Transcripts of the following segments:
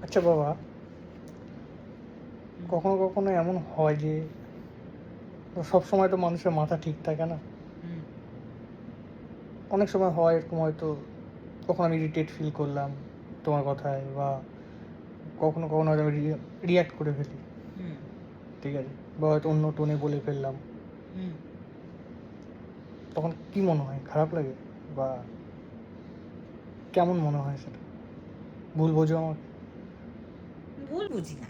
আচ্ছা বাবা, কখনো কখনো এমন হয় যে সব সময় তো মানুষের মাথা ঠিক থাকে না। হুম। অনেক সময় হয় এরকম, হয়তো কখনো আমি ইরিটেট ফিল করলাম তোমার কথায়, বা কখনো কখনো হয়তো আমি রিয়াক্ট করে ফেলি, হুম। ঠিক আছে, বা হয়তো অন্য টোনে বলে ফেললাম। হুম। তখন কি মনে হয়, খারাপ লাগে? বা কেমন মনে হয় সেটা? ভুল বোঝো আমাকে? ভুল বুঝি না।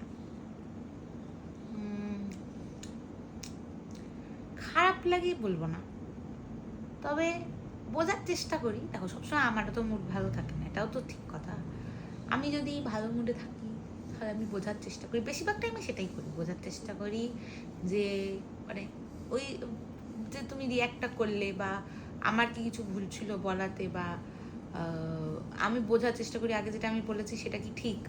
খারাপ লাগে বলবো না, তবে বোঝার চেষ্টা করি। দেখো, সবসময় আমারও তো মুড ভালো থাকে না, এটাও তো ঠিক কথা। আমি যদি ভালো মুডে থাকি তাহলে আমি বোঝার চেষ্টা করি, বেশিরভাগ টাইমে সেটাই করি, বোঝার চেষ্টা করি যে মানে ওই যে তুমি রিয়াক্টটা করলে বা আমার কি কিছু ভুল ছিল বলাতে, বা আমি বোঝার চেষ্টা করি আগে যেটা আমি বলেছি সেটা কি ঠিক।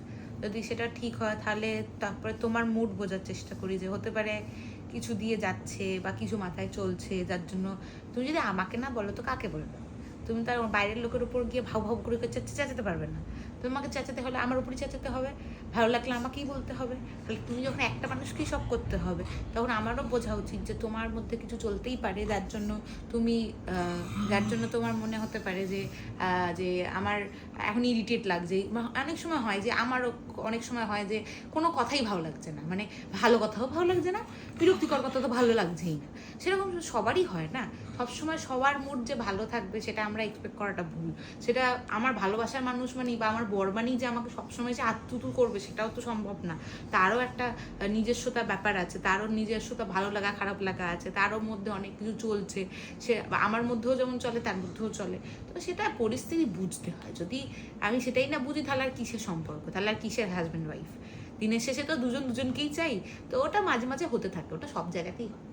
যদি সেটা ঠিক হয় তাহলে তারপরে তোমার মুড বোঝার চেষ্টা করি, যে হতে পারে কিছু দিয়ে যাচ্ছে বা কিছু মাথায় চলছে, যার জন্য তুমি যদি আমাকে না বলো তো কাকে বলবে? তুমি তার বাইরের লোকের উপর গিয়ে ভাউ ভাউ করে চেঁচাতে পারবে না। তোমাকে চেঁচাতে হলে আমার উপরই চেঁচাতে হবে, ভালো লাগলে আমাকেই বলতে হবে। তাহলে তুমি যখন একটা মানুষকেই সব করতে হবে, তখন আমারও বোঝা উচিত যে তোমার মধ্যে কিছু চলতেই পারে, যার জন্য তুমি যার জন্য তোমার মনে হতে পারে যে যে আমার এখন ইরিটেট লাগছে। অনেক সময় হয় যে আমারও অনেক সময় হয় যে কোনো কথাই ভালো লাগছে না, মানে ভালো কথাও ভালো লাগছে না, বিরক্তিকর কথা তো ভালো লাগছেই না। সেরকম সবারই হয় না, সবসময় সবার মুড যে ভালো থাকবে সেটা আমরা এক্সপেক্ট করাটা ভুল। সেটা আমার ভালোবাসার মানুষ মানেই বা আমার বর মানেই যে আমাকে সবসময় যে আত্মুতু করবে সেটাও তো সম্ভব না। তারও একটা নিজস্বতা ব্যাপার আছে, তারও নিজস্বতা ভালো লাগা খারাপ লাগা আছে, তারও মধ্যে অনেক কিছু চলছে। সে আমার মধ্যেও যেমন চলে তার মধ্যেও চলে। তো সেটা পরিস্থিতি বুঝতে হয়। যদি আমি সেটাই না বুঝি তাহলে আর কিসের সম্পর্ক, তাহলে আর কিসের হাজব্যান্ড ওয়াইফ? দিনের শেষে তো দুজন দুজনকেই চাই। তো ওটা মাঝে মাঝে হতে থাকে, ওটা সব জায়গাতেই হয়।